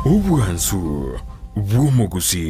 Ubwansu bw'omugusi.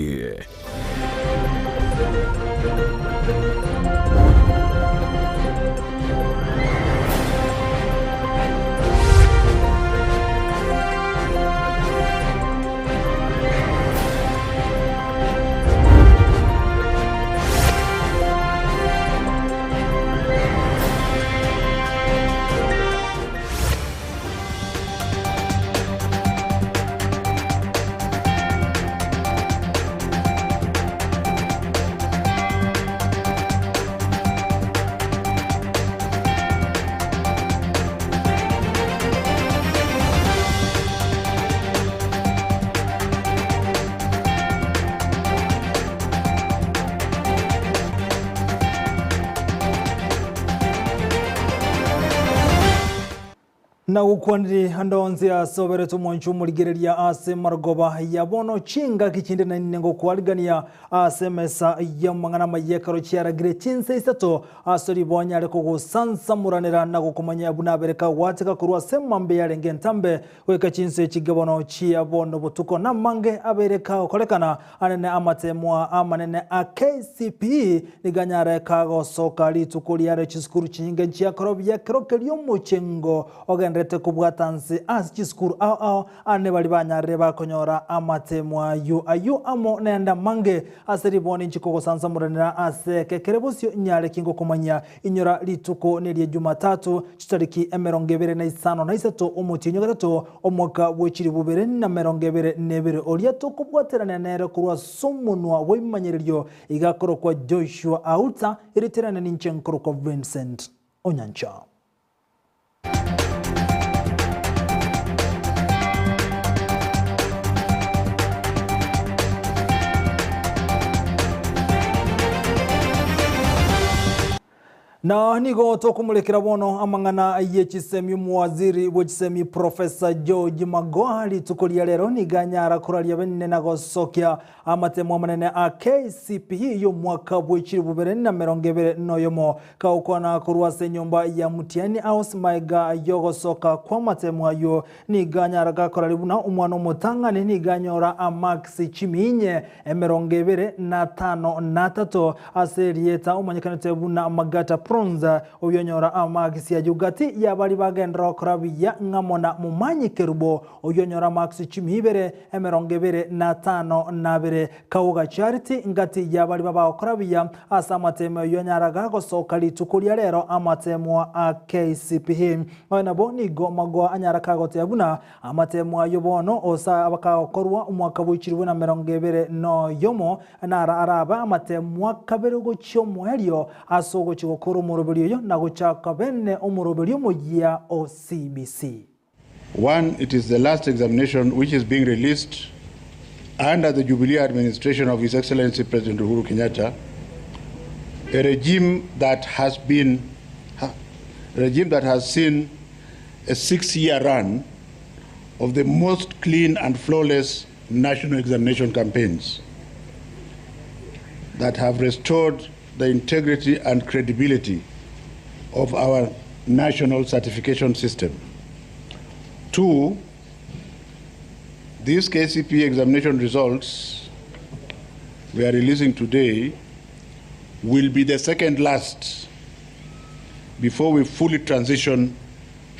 Na ukwandiri handonzi ya sobere tumonchu muligereria ase margoba ya bono chinga kichinde na ninengo kualigania ase mesa ya mangana mayekaro chiaragire Chinsa Isato asori bonya ariko gusansa muranira na gukomanya bunabereka wateka kurwa semambe yarenge ntambe weka Chinsa chigabono chia bono butuko na mange abereka okolekana anene amatemwa amanene a KCPE niganyare kago soka litukuli are chiskuru chinge chia korobya krokelyo muchengo rete kubwatansi as chiskuru ane bali banyare bakonyora amatemwa ayu amo nenda mange aseriboni nchiko sansa muranira ase kekerebosyo nyale kingo komanya inyora lituko neliye Jumatatu chitariki 25 umutinyo gatatu omwaka w'ekiri 2022 oliato kubwaterana nere kurwa somunwa w'imanyeryo igakoro kwa Joshua Auta iriterana n'inchenkoro kwa Vincent Onyancha. Na nigo tokumulekera bono amangana yechisemi muwaziri wechisemi Professor George Magoha tukolia lero niganyara kuralia benne nagosokya amatemo manene a KCPE yo mwaka w'ekiri 2022 noyomo kaukona kurwase nyumba ya mutiani house maiga yogosoka kwa matemo ayo niganyara gakoralibuna umwana mutangane niganyora amax chiminye 2023 aserieta umanyekanete buna magata Pronza oyonyora amagisi ya jugati ya bali bagendra korabya ngamona mumanyi kerubo oyonyora maxi chimibere 2025 kauga charity ngati ya bali baba korabya asamatemo yonyaraga gosoka litukulia lero amatemo a KCPE ona boni go mago anyara kagote yabuna amatemo ayobono osa abakakorwa umwaka w'ekiri 2022 no yomo nara araba amatemo kaberugo cyomo helio asogo chigokoro umurobelio na guchaka bene umurobelio mujia OCBC. One, it is the last examination which is being released under the Jubilee administration of His Excellency President Uhuru Kenyatta, a regime that has seen a 6-year run of the most clean and flawless national examination campaigns that have restored the integrity and credibility of our national certification system. Two, these KCPE examination results we are releasing today will be the second last before we fully transition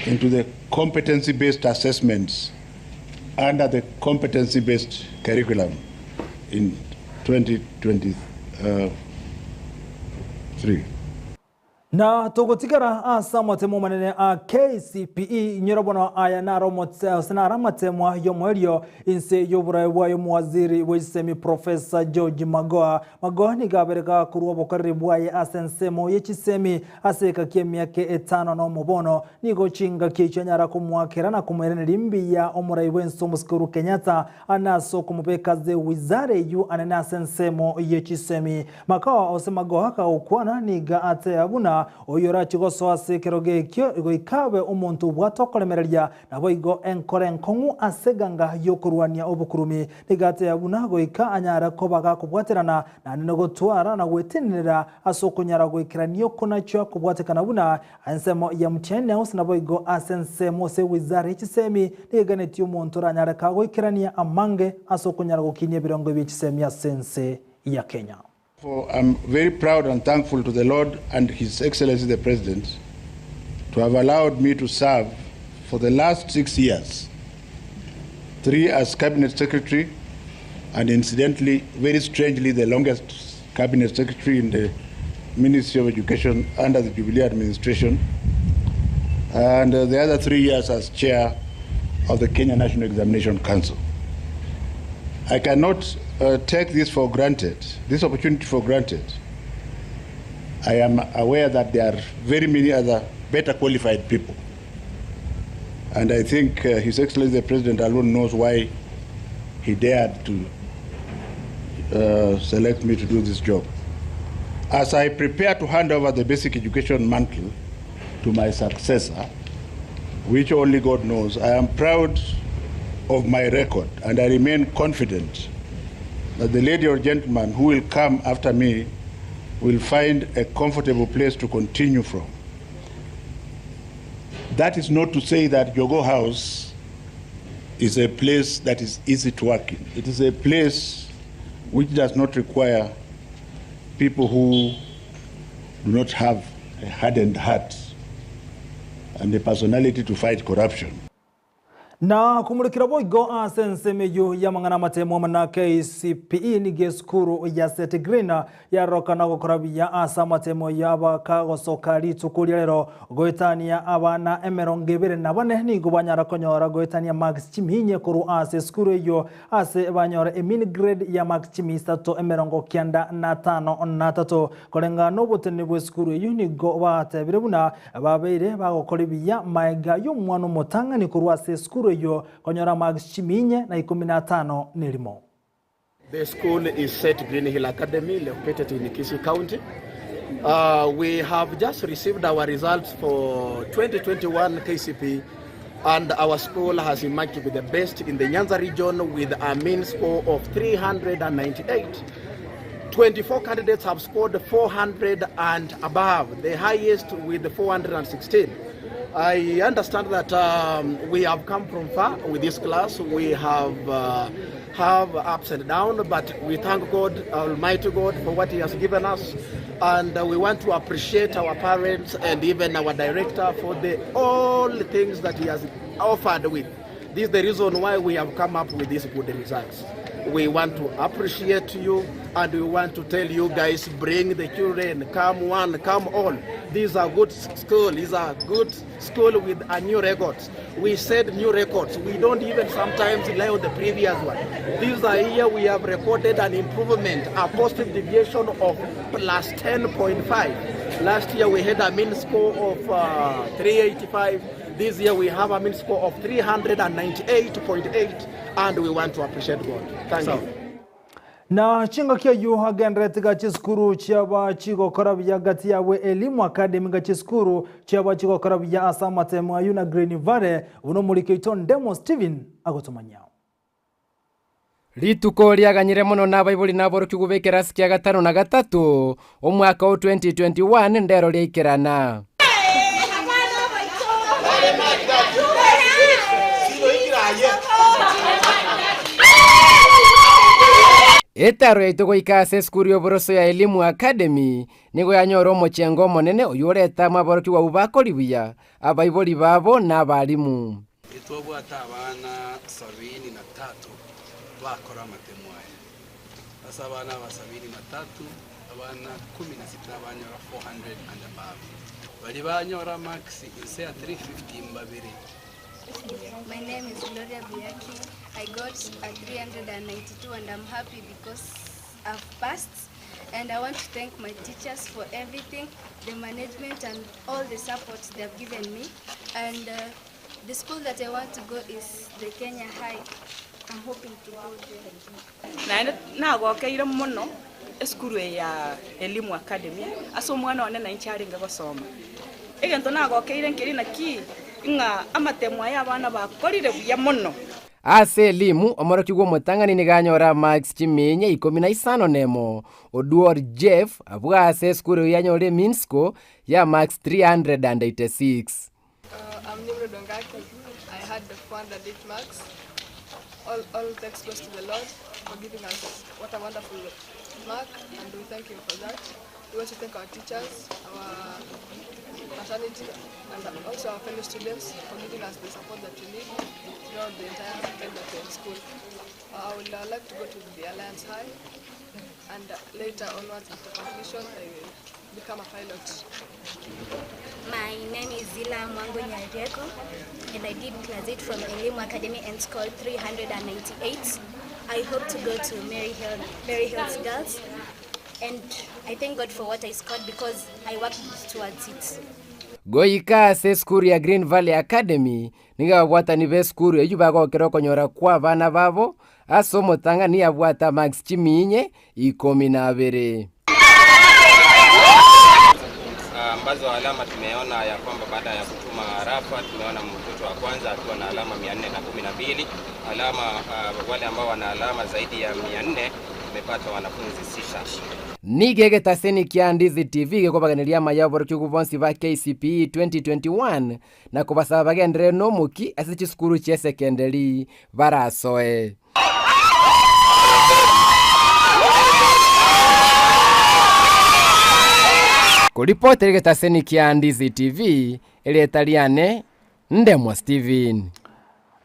into the competency-based assessments under the competency-based curriculum in 2023. Na togotikara asa matemo manene a KCPE nyorobono aya naro motse sanara matemo yomwelio inse yobura bwayo muwaziri w'isemi Professor George Magoha ni gabereka kuruwa bokari bwaye asensemo yechisemi aseka kemyake 5 no mubono nigo chinga kichanyara kumwakera na kumwerene limbi ya omurai wenso muskuru Kenyatta anaso kumubekaze wizare yu anana asensemo yechisemi Magoha osemagoha ka ukwana niga ate abuna buna oyora chigoso ase keroge kyo goikabe omuntu bwatokolemereria nabo igo enkore nkongu aseganga yokurwania obukurumi nigate yabuna goika anyara kobaga kubwaterana na nene gotwara na gwetinira asokunyara goikiranio konacho kubwatekana buna ansemo ya mtiene nabo igo asensemo se wizara ichisemi niganeti omuntu ranyara kagoikirania amange asokunyara gokinie birongo bichisemi ya sense ya Kenya. I'm very proud and thankful to the Lord and His Excellency the President to have allowed me to serve for the last 6 years, 3 as Cabinet Secretary, and incidentally, very strangely, the longest Cabinet Secretary in the Ministry of Education under the Jubilee administration, and the other 3 years as Chair of the Kenya National Examination Council. I cannot take this for granted, this opportunity for granted. I am aware that there are very many other better qualified people. And I think His Excellency the President alone knows why he dared to select me to do this job. As I prepare to hand over the basic education mantle to my successor, which only God knows, I am proud of my record, and I remain confident that the lady or gentleman who will come after me will find a comfortable place to continue from. That is not to say that Jogo House is a place that is easy to work in. It is a place which does not require people who do not have a hardened heart and the personality to fight corruption. Na kumurikira boigo asensemeyo ya mangana matemo mana KCPE ni geskuru ya Setegrina ya roka na gokorabia asa matemo ya baka gosokari tukuria rero goetania abana emerongebere na bane ni gubanyara konyora goetania Max Chiminye kuru ase skuru yo ase banyora emini grade ya Max Chimisato emerongo kianda na 5 na 3 kolenga no botene bwe skuru yo ni go batebire buna babeire bagokoribia maiga yo mwana motanga ni kuru ase skuru yo konyora Max Chiminye na 15 nilimo. The school is set Green Hill Academy, located in Kisii County. We have just received our results for 2021 KCP, and our school has emerged with the best in the Nyanza region with a mean score of 398. 24 candidates have scored 400 and above, the highest with 416. I understand that we have come from far with this class. We have ups and downs, but we thank God, Almighty God, for what He has given us. And we want to appreciate our parents and even our director for all the things that he has offered with. This is the reason why we have come up with these good results. We want to appreciate you, and we want to tell you guys, bring the children, come one, come all. These are good school. These are good school with a new records. We said new records. We don't even sometimes rely on the previous one. This year we have recorded an improvement, a positive deviation of plus 10.5. Last year we had a mean score of 385. This year we have a mean score of 398.8, and we want to appreciate God. Thank you. Na chinga kia yu hagenreti ga chiskuru chiaba chigo korabia gati yawe elimu academy ga chiskuru chiaba chigo korabia asama temu ayuna Green Valley uno mulike iton demo Steven agotomanya. Rituko liaganyire muno na Bible na boru kugubekera sikia gatano na gatatu omwaka wa 2021 ndero liikirana. Etaro etugo ikase skuru yoboroso ya elimu academy nigo yanyoro mochengo monene uyoreta maboroki wa ubakolibia abaiboli babo n'abalimu. Itwobwata abana 73 bakora amatemo aya. Asa abana 73 abana 16 banyora 400 and above. Bali banyora max ise ya 350 mbabiri. My name is Gloria Biaki. I got a 392 and I'm happy because I've passed, and I want to thank my teachers for everything, the management and all the support they have given me. And the school that I want to go is the Kenya High I'm hoping to go there. Na gokeire muno eskuru ya Elimu Academy aso mwana one na incharinga gosoma egento na gokeire nkiri na ki nga amatemwa y'abana bakorire buya muno ase Elimu omoroki gwo mutangani ni ganyora Max Chiminye 15 nemo Oduor Jeff abwa ase skuru yanyore Minsko ya Max 386. I'm Nimro Dongaki. I had the 408 marks. All thanks goes to the Lord for giving us what a wonderful mark, and we thank Him for that. We want to thank our teachers, our fraternity, and also our fellow students for giving us the support that we need throughout the entire time that we're in school. I would like to go to the Alliance High, and later onwards after completion, I will become a pilot. My name is Zila Mwango Nyareko, and I did class 8 from Elimu Academy and scored 398. I hope to go to Mary Hills Girls, and I thank God for what I scored because I worked towards it. Goika ase skuru ya Green Valley Academy niga wabwatani be skuru eyu bagokera konyora kwa bana babo aso mutangani yabwata Max Chiminye 12. Ambazo alama tumeona ya kwamba baada ya kutuma rafa tumeona mtoto wa kwanza akiwa na alama 412, alama wale ambao wana alama zaidi ya 400 tumepata wanafunzi 6. Nigege taseni kia Ndizi TV gekobaganiria mayaboro kyugubonsi ba KCPE 2021 na kubasaba bagendere no muki asichi skuru che secondary barasoe. Kuripoti geta taseni kia Ndizi TV ele Italiane Ndemwa Steven.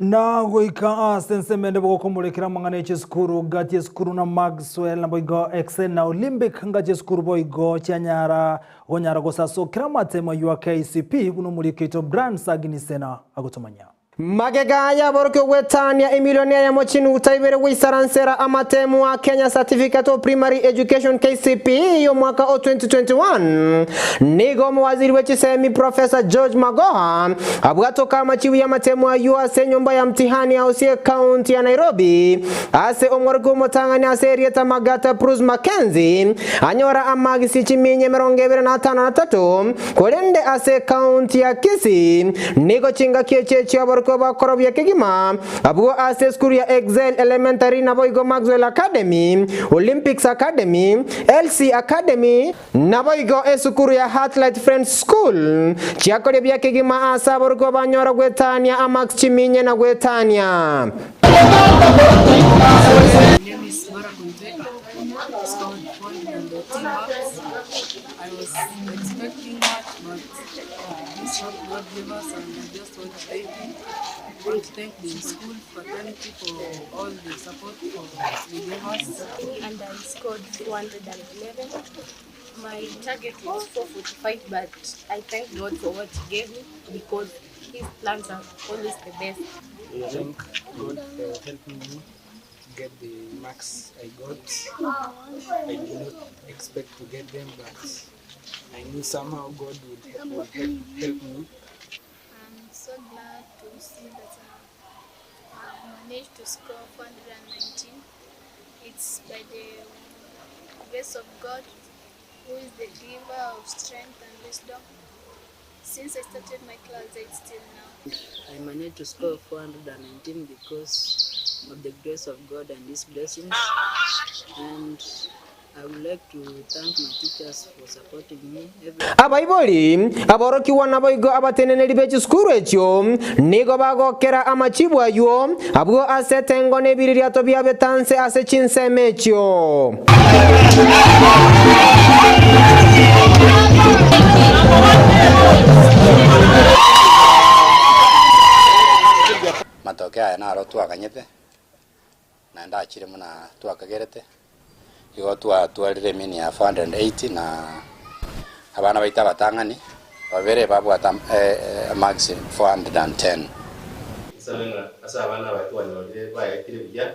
Na goika sensemende boko mulekera mangane cheskuru gati skuru na Maxwell na boigo Excel na Olympic ngaje skuru boigo chanyara onyara gosaso kramatema yu KCP kuno muliketo brand saginisena agotomanya. Magega ya borokyo wetania emilionia ya mochinu utaibere wisaransera amatemu wa Kenya Certificate of Primary Education KCPE yo mwaka o 2021 nigo mwaziri wechisemi Professor George Magoha abwatoka amachiwi ya matemu wa yuase nyumba ya mtihani ya Osie County ya Nairobi ase omwargo motangani ase Erieta Magata Bruce Mackenzie anyora amagisi Chiminye 23 kolende ase County ya Kisii nigo chinga kiechechi ya borokyo ba korobya kigima abwo ase skuru ya Excel Elementary na boigo Maxwell Academy, Olympics Academy, LC Academy na boigo esukuru ya Heartlight Friends School chiakore bya kigima asa borgo banyora gwetania Amax Chiminye na gwetania. I was expecting much, but this is what God gave us, and I just want to thank Him. I want to thank the school fraternity for all the support they gave us. And I scored 411. My target was 445, but I thank God for what He gave me because His plans are always the best. I thank God for helping me get the marks I got. I did not expect to get them, but I knew somehow God would help me. I'm so glad to see that I managed to score 419. It's by the grace of God, who is the giver of strength and wisdom. Since I started my class 8 till now. I managed to score 419 because of the grace of God and His blessings. And I would like to thank my teachers for supporting me. Abaiboli aboroki wana boigo abateneneri bechi skuru ekyo nigo bagokera amachibwa yo abwo asetengo nebiriri atobya betanse ase chinseme ekyo. Matokeo aya naro twakanyete na ndachire muna twakagerete igo twatwarire mini ya 480 na abana baita batangani babere babwata max 410 sabenga asa abana batu banyorire bayekire bijya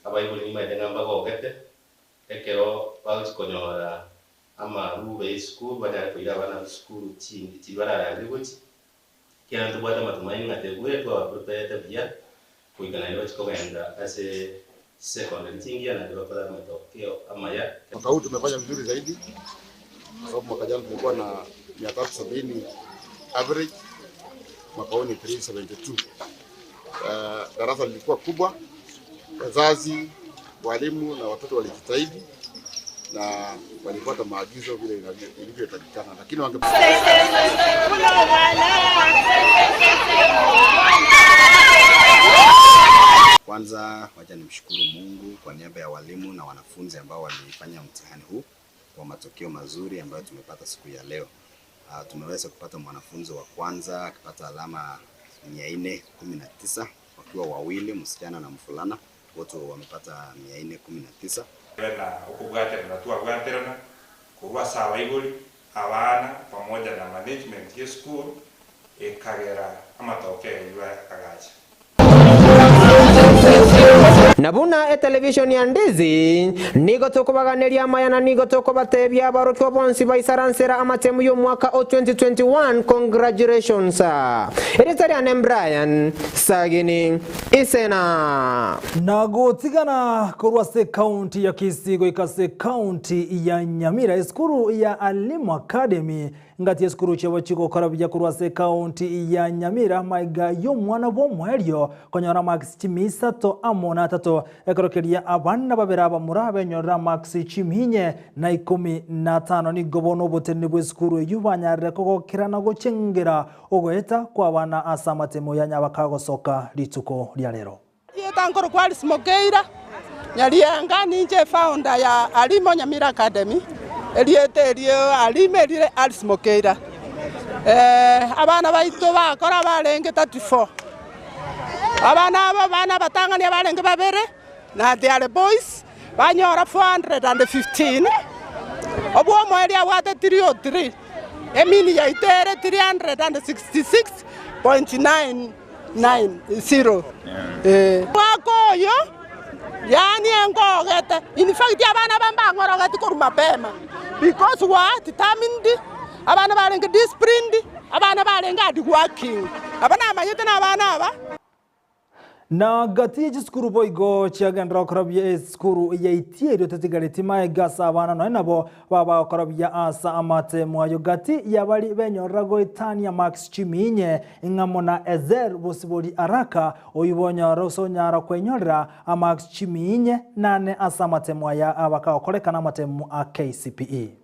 abayibuli ni madenga mbagokete ekero bakonyora ama rube school bana kuira bana school chindi tibara ya ribuchi kila ntubata matumaini ngategure kwa prepare bijya kuigana ile chikoenda ase secondary tingia na ndio kwa matokeo Amayia. Mwaka huu tumefanya vizuri zaidi kwa sababu mwaka jana tulikuwa na 370 average, mwaka huu ni 372. Darasa lilikuwa kubwa, wazazi, walimu na watoto walijitahidi na walipata maagizo vile ilivyotakikana, lakini Kwanza wacha nimshukuru Mungu kwa niaba ya walimu na wanafunzi ambao walifanya mtihani huu kwa matokeo mazuri ambayo tumepata siku ya leo. Tumeweza kupata mwanafunzi wa kwanza akipata alama 419 wakiwa wawili, msichana na mvulana, wote wamepata 419. Na ukubwate tunatua bwaterana kuwa sawa iguri abana pamoja na management ya school ekagera amatokeo ya kagacha. Nabuna television ya Ndizi nigo tukubaganiria Amayia na nigo tukubatebya abarokyo bonsi baisaransera amatemu yo mwaka 2021. Congratulations. Eritarian Brian Sagini Isena nago tigana kurwase county ya Kisigo ikase county ya Nyamira eskuru ya Alimu Academy ngati eskuru chewa chiko karabya kurwase county ya Nyamira maiga yo mwana bo mweryo konyora Max Chimisato amona tato ekorokeria abana babera bamurabe nyora Max Chiminye na 15 ni gobono botene bweskuru yubanyarire koko kirana go chengera ogoeta kwa bana asamatemo ya nyabakago soka lituko lya lero. Yetankoro kwali smokeira nyalianga ninje founder ya Alimu Nyamira Academy elieterio alime lile alismokeira abana baitu bakora barenge 34 abana batangania barenge babere na the other boys banyora 415 obwo mweli awate 303 emini ya itere 366.990 wakoyo yani engogete in fact abana bambangorogati kuruma pema because what determined abana barenge disciplined abana barenge adi working abana amayete na abana aba na gati jiskuru boigo chiagendra korabye skuru ya itiero tetigareti mae gasa abana no nabo baba korabye asa amate mwayo gati yabali benyorago itania Max Chiminye ingamona ezer bosibori araka oyibonyo rosonyara kwenyorera Max Chiminye nane asa amate mwaya abaka okoleka na matemu a KCPE.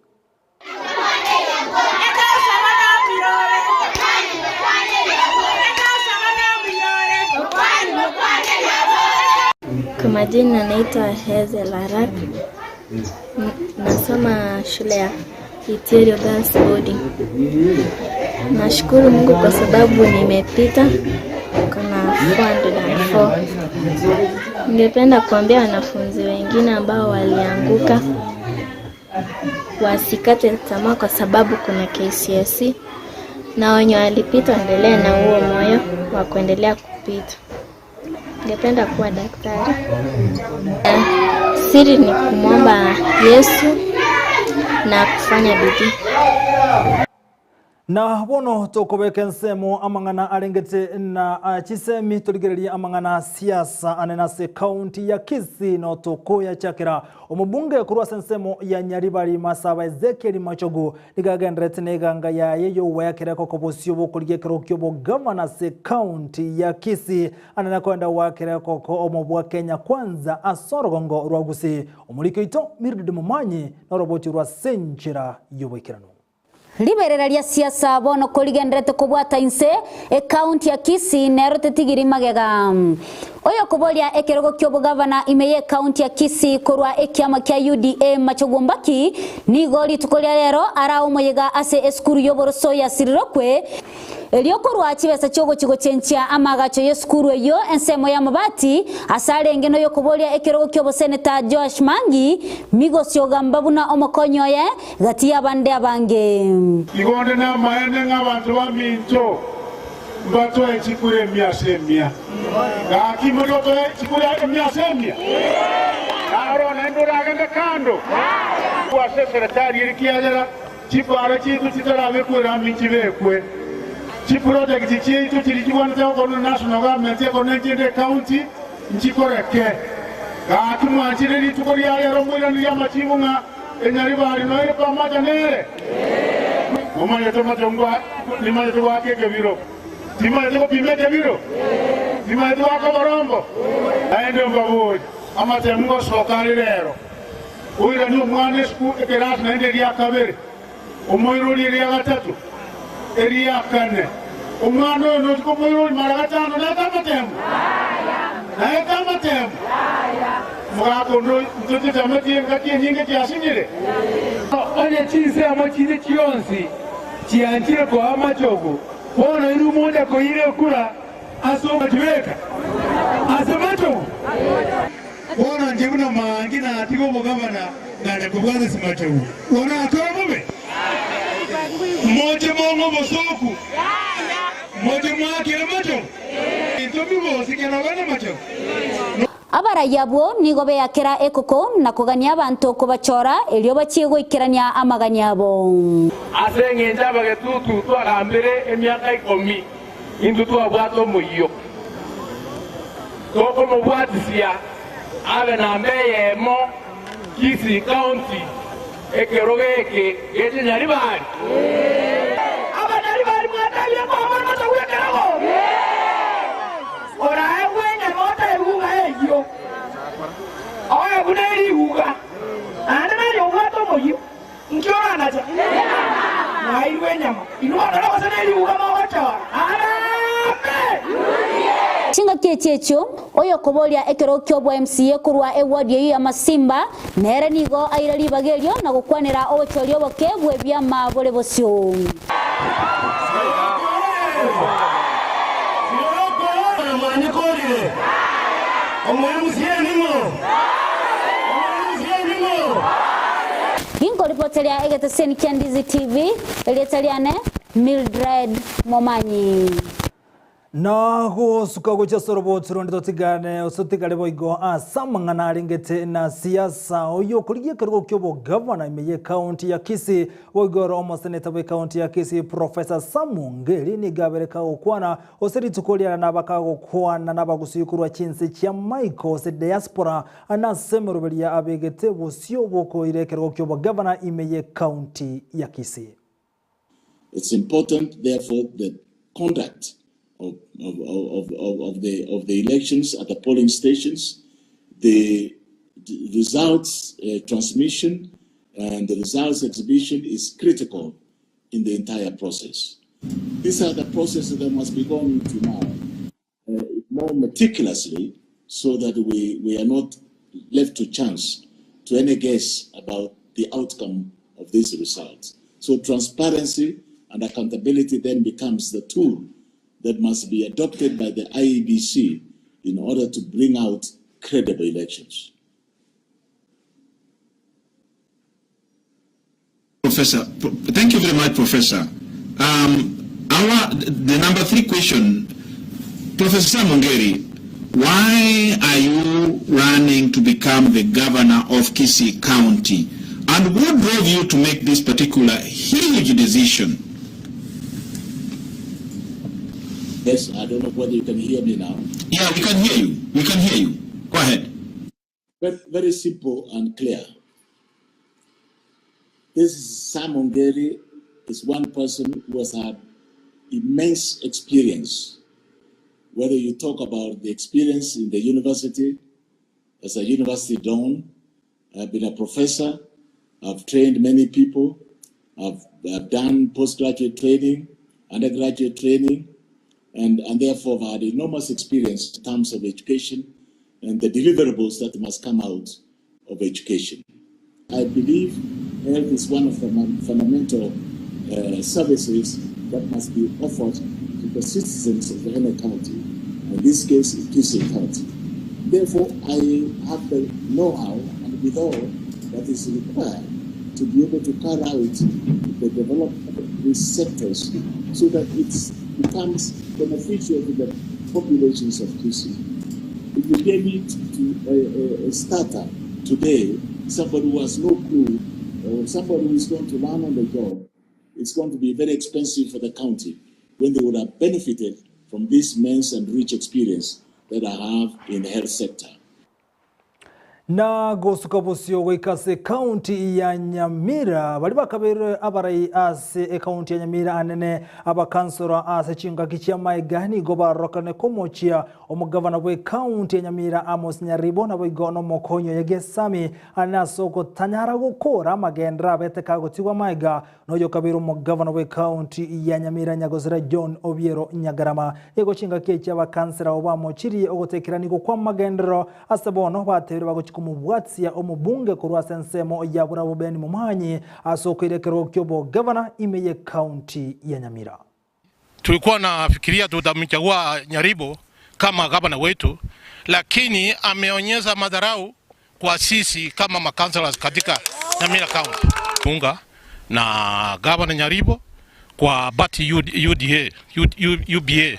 Kwa majina naitwa Hazel Arak. Nasoma shule ya Itirio Girls Boarding. Nashukuru Mungu kwa sababu nimepita kuna 404. Ningependa kuambia wanafunzi wengine ambao walianguka wasikate tamaa kwa sababu kuna KCSE, na wenye walipita endelee na huo moyo wa kuendelea kupita. Ningependa kuwa daktari. Siri ni kumwomba Yesu na kufanya bidii. Na bono tokobeke nsemo amangana arengete na chisemi tuligereria amangana siasa anenase county ya Kisii no tokoya chakira omubunge kurwa nsemo ya Nyaribari Masaba Ezekiel Machogu nigagendrete neganga ya yeyo wayakira kokobosio bokulige kirokyo bo governor se county ya Kisii anena kwenda wakira koko omobwa Kenya kwanza asorogongo rwagusi omulikoito Mirudi Mumanyi na roboti rwa senchira yobekirano Liberera lia siasa bono koligendrete kubwata inse county ya Kisii nero tetigiri magega oyo kubolia ekerogo kyobo governor imeye county ya Kisii kurwa ekiama kya UDA Machogombaki ni goli tukolia lero ara omoyega ase eskuru yoboroso ya Sirirokwe eliokorwa chibesa chogo chigo chenchia amagacho yeskuru eyo ensemo ya mabati asale ngeno yokubolia ekerogo kyobo senator Josh Mangi migosyo gambabuna omokonyo ye gati abande abange igonde na mayende ng'abantu baminto bato ekikure emyasemya gakimodoka ekikure emyasemya arona ndora agende kando kwa serikali ilikiagera chifara chitu chitarabe kura michibekwe chi project chitu chilichiwana kono national government kono njende county nchikoreke kati mwanchire litukori ya romwira ni yamachimunga enyaribari noire pamaja nere umanye tomachongwa nimanye tuwake kebiro timanye tuko pimete biro timanye tuwako borombo aende mbabuji amatemungo sokari lero uira ni umwane siku ekerasi na ende liya kabiri umoiruli liya gatatu eliya kane umwana ono tuko moiruli mara gatano na tamatemu na tamatemu mwako ndo mtoto tamati ngati nyinge kiasinyire ane chinse amachine chionsi chianchire kwa amachogo bona iru moja ko ile kula asoma tiweka asemacho bona njibuna mangi na atiko bogabana ngane kubwaza simacho bona atombe moja mongo bosoku moja mwakire macho ntomi bosi kana bana macho abaraya bo nigo beyakera ekoko na kugania abantu kubachora elio bachiye goikerania amagania bo asenge njaba getutu twagambire emyaka 10 indu twabwato muyo toko mubwatisia abe na mbeyemo Kisii County ekerogeke gete nyari bari aba nyari bari mwatabiye kwa mama tawekerago ora wenya mota ebuga eyo oya buneri uga ana mari obwato moyo nkiora naja mai wenya inona na wasaneri uga mawachara Chinga kiechecho oyo kobolia ekero kyobwa MCA kurwa eward yeyu ya Masimba nere nigo airali bagelio na gukwanira ochorio bokebwe bya mabole bosyo Gingo ripotelia egeteseni kia Ndizi TV elietaliane Mildred Momanyi na gusuka gucha sorobo turonde totigane usotigale boigo asamangana aringete na siasa oyo kuriye karugo kyobo governor Amayia county ya Kisii boigo omo senator we county ya Kisii Professor Samungeri ni gabereka okwana oseri tukolia na bakago kwana na bagusikurwa chinse kya Michael se diaspora anasemerobelia abegete bosyo boko ire karugo kyobo governor Amayia county ya Kisii. It's important therefore the conduct of the elections at the polling stations, the results transmission and the results exhibition is critical in the entire process. These are the processes that must be gone into now more meticulously so that we are not left to chance to any guess about the outcome of these results. So transparency and accountability then becomes the tool that must be adopted by the IEBC in order to bring out credible elections. Professor, thank you very much, Professor. The number 3 question, Professor Samungeri, why are you running to become the governor of Kisii County? And what drove you to make this particular huge decision? Yes, I don't know whether you can hear me now. Yeah, we can hear you. We can hear you. Go ahead. Very simple and clear. This Samungeri is one person who has had immense experience. Whether you talk about the experience in the university, as a university don, I've been a professor, I've trained many people, I've done postgraduate training, undergraduate training, and therefore I've had enormous experience in terms of education and the deliverables that must come out of education. I believe health is one of the fundamental services that must be offered to the citizens of any county, in this case, in Kisii County. Therefore, I have the know-how and withal that is required to be able to carry out the development of these sectors so that it becomes beneficial to the populations of Kisii. If you gave it to a starter today, somebody who has no clue, or somebody who is going to learn on the job, it's going to be very expensive for the county. when they would have benefited from this immense and rich experience that I have in the health sector. Na gosuka busio wikase county ya Nyamira bali bakabere abarai ase county ya Nyamira anene abakansora ase chinga kichia maigani goba rokane komochia omugavana we county ya Nyamira Amos Nyaribo na boigono mokonyo yegesami anasoko tanyara gukora magendra beteka gotigwa maiga noyo kabiro omugavana we county ya Nyamira Nyagozera John Obiero Nyagarama yego chinga kichia abakansera obamochiri ogotekerani go kwa magendro asebono batebere bago kumubwatsia omubunge kurwa sensemo ya burabubeni mumanyi asokirekero kyobo governor imeye county ya Nyamira. Tulikuwa nafikiria tutamchagua Nyaribo kama gavana wetu, lakini ameonyesha madharau kwa sisi kama makansalas katika Nyamira county. Munga na gavana Nyaribo kwa bati UBA.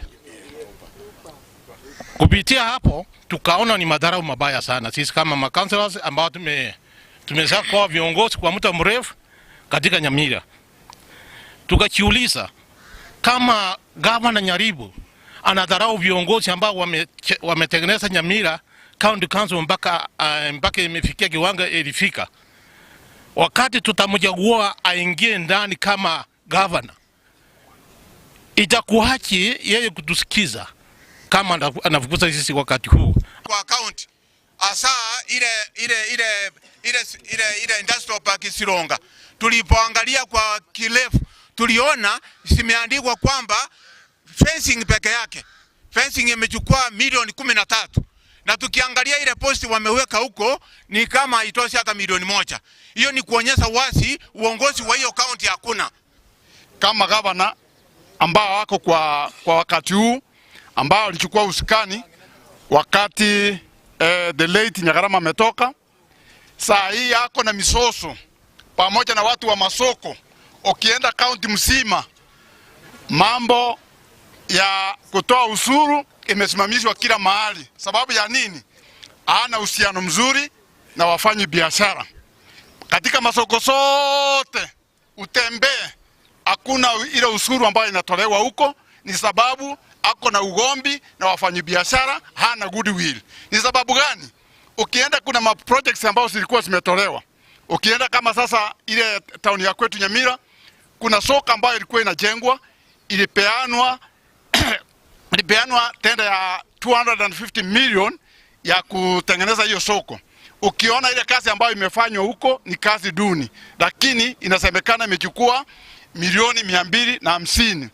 Kupitia hapo tukaona ni madharau mabaya sana sisi kama makansalas ambao tumesha kwa viongozi kwa muda mrefu katika Nyamira. Tukajiuliza kama gavana Nyaribo anadharau viongozi ambao wametengeneza Nyamira county council mpaka imefikia kiwango ilifika, wakati tutamchagua aingie ndani kama gavana, itakuaje yeye kutusikiza kama anafukuza sisi wakati huu kwa county? Asa ile industrial park Sironga tulipoangalia kwa kirefu tuliona simeandikwa kwamba fencing peke yake, fencing imechukua milioni 13, na tukiangalia ile posti wameweka huko ni kama itoshi hata milioni 1. Hiyo ni kuonyesha wazi uongozi wa hiyo county hakuna. Kama gavana ambao wako kwa wakati huu ambao alichukua usikani wakati the late Nyagarama ametoka, saa hii yako na misoso pamoja na watu wa masoko. Ukienda county mzima mambo ya kutoa usuru imesimamishwa kila mahali. Sababu ya nini? Hana uhusiano mzuri na wafanyi biashara. Katika masoko sote utembee, hakuna ile usuru ambayo inatolewa huko, ni sababu ako na ugombi na wafanyi biashara, hana goodwill. Ni sababu gani? Ukienda kuna projects ambao zilikuwa zimetolewa. Ukienda kama sasa ile town ya kwetu Nyamira, kuna soko ambayo ilikuwa inajengwa, ilipeanwa tenda ya 250 million ya kutengeneza hiyo soko. Ukiona ile kazi ambayo imefanywa huko ni kazi duni, lakini inasemekana imechukua milioni 250.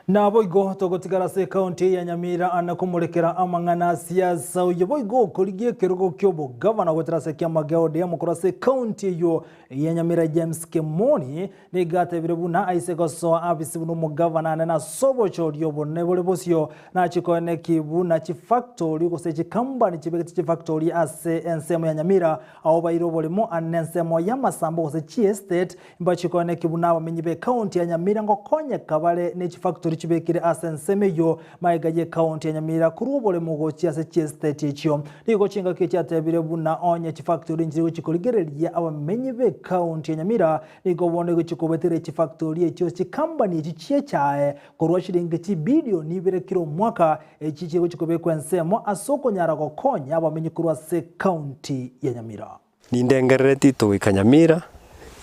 Na boigo togotigara se county ya Nyamira anakumulekera amangana siasa uyo boigo koligie kerugo kyobo governor wetrase kya mageo de amukorase county yo ya Nyamira James Kemoni ne gate birebuna aiseko so abisi bunu mu governor na sobo chodyo bonne bole bosio na chikone kibu na chi factory ko se chi company chibekiti chi factory ase ensemo ya Nyamira aho bayiro bolemo anensemo ya masambo se chi estate imba chikone kibu na bamenyibe county ya Nyamira ngo konye kabale ne chi factory chibekire asenseme yo maigaje county ya Nyamira kurubole mugochi ase chi estate ichyo niko chinga kicha tebirebuna onye chi factory njiri chikoligereria abamenyibe county ya Nyamira niko bone guchikobetere chi factory ichyo chi company ichie chae korwa shilingi chi bilioni 2 kilo mwaka ichie guchikobekwa ensemo asoko nyara gokonya abamenyikurwa se county ya Nyamira nindengereti to ikanyamira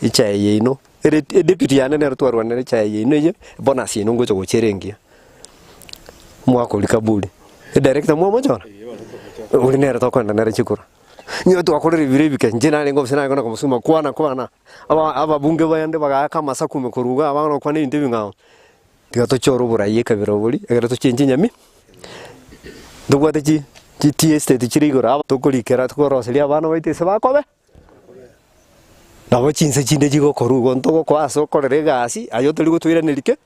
ichae yino deputy yanene rutwarwa nene chae yino ye bonus yino ngocho gocherengia mwako likabuli director mwa chona uri nere to kwenda nere chikura nyo to akorere biribike njina ngo sina ngona kumusuma kwana aba bunge bayande bagaka masakume kuruga abana kwane indibi ngao tigato choro burayi kabirobuli egera to chenje nyami dugwate chi estate chirigora to kolikera to roselia abana baite se bakobe nabo chinse chinde jigo korugo ntoko kwaso korere gasi ayo tuli gutwira nilike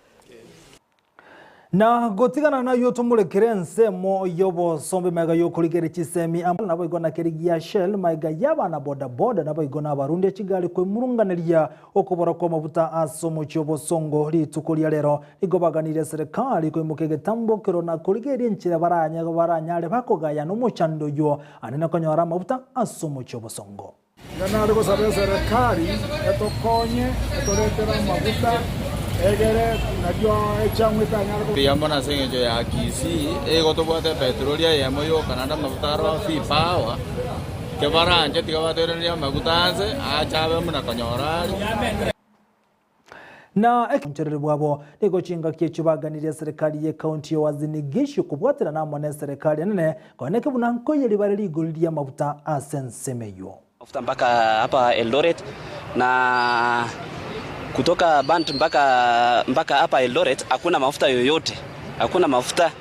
na gotigana na yo tumurekere ensemo yobo sombe mega yo kuligere chisemi nabo igona kerigia shell mega yaba na boda nabo igona abarundi kigali kwe murunganiria okobora kwa mabuta asomo cyobo songo litukulia lero igobaganire serikali kwe mukege tambo kero na kuligere nchira baranyale bakogaya no muchando yo anena konyora mabuta asomo cyobo songo Ganado sabe serikali etokonye etoletera mabuta egere najua echamwe tanyara pia mbona sengejo ya kisi gotobwate petrolia yemo yo kanada mabutaro fi power ke baranje tigabatereria magutanze achabe muna konyorari na mcherere bwabo nigochinga kiechubaganirya serikali ye county wazinigisho kubwatira namwe na serikali nene koneke bunanko yeli bareli igoliria mafuta asensemeyo mafuta mpaka hapa Eldoret na kutoka Bant mpaka hapa Eldoret hakuna mafuta yoyote, hakuna mafuta.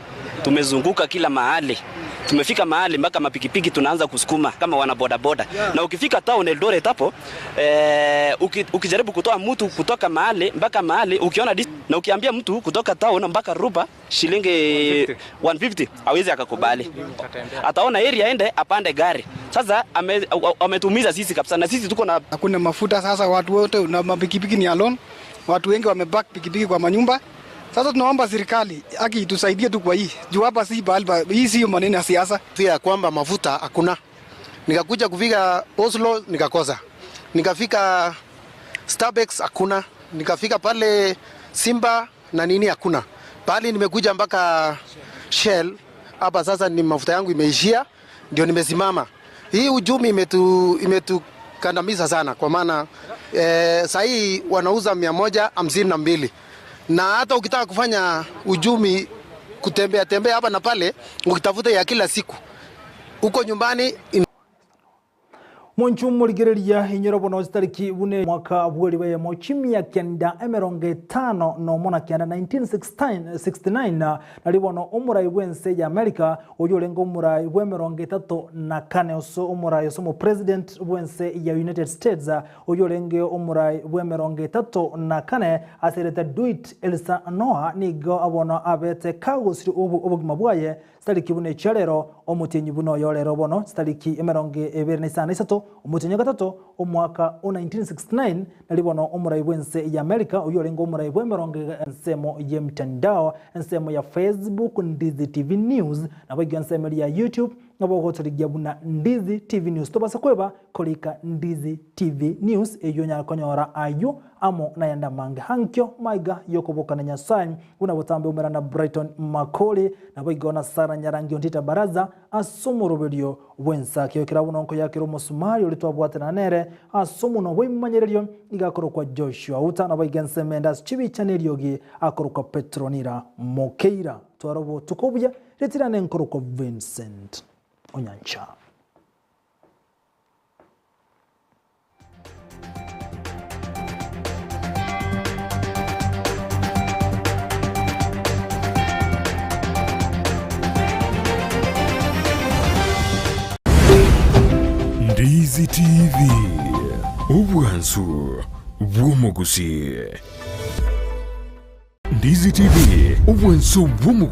Tumezunguka kila mahali, tumefika mahali mpaka mapikipiki tunaanza kusukuma kama wana boda boda. Na ukifika town Eldoret hapo ukijaribu kutoa mtu kutoka mahali mpaka mahali, ukiona na ukiambia mtu kutoka town mpaka Rupa shilingi 150 hawezi akakubali. Ataona area ende apande gari. Sasa ametumiza sisi kabisa, na sisi tuko na hakuna mafuta. Sasa watu wote na mapikipiki ni alone, watu wengi wameback pikipiki kwa manyumba. Sasa tunaomba serikali itusaidie tu kwa hii. Juu hapa si bali hii sio maneno ya siasa. Pia kwamba mafuta hakuna. Nikakuja kufika Oslo nikakosa. Nikafika Starbucks hakuna. Nikafika pale Simba na nini hakuna. Pale nimekuja mpaka Shell. Hapa sasa ni mafuta yangu imeishia, ndio nimesimama. Hii ujumi imetukandamiza sana kwa maana sasa hii wanauza 152. Na hata ukitaka kufanya ujumi kutembea hapa na pale ukitafuta ya kila siku uko nyumbani Monchumurigereria inyorobo no stariki bune mwaka bweli wa mochimi ya kenda emeronge 5 no mona kenda 1969 nalibono umurai bwense ya America oyolengo umurai bwemeronge 34 oso umurai somo president bwense ya United States oyolenge umurai bwemeronge 34 asereta duit Elsa Noah nigo abono abete kagusiri obugima bwaye stariki bune charero omutenyi buno yolero bono stariki emeronge 27 umutenyi gatatu omwaka 1969 nalibono umurai bwense ya America oyolengo umurai bwemeronge nsemo ye mtandao nsemo ya Facebook Ndizi TV News na bwe nsemo ya YouTube nabo gotoligia buna Ndizi TV News tobasa kweba kolika Ndizi TV News eyonya konyora ayo amo na yanda mange hankyo maiga yokoboka na nyasanyi una botambe umera na Brighton Makoli na bwe gona Sara Nyarangi ontita baraza asumuruberio wensa kyokera bunonko yakiro musumari olitwa bwatana nere asumuno bwemanyererio igakoro kwa Joshua uta na bwe nseme chibi chaneliogi akoro kwa Petronira Mokeira twarobo tukobya retirane nkoro kwa Vincent Onyancha. Ndizi TV Ubwansu Bwumugusi Ndizi TV Ubwansu Bwumugusi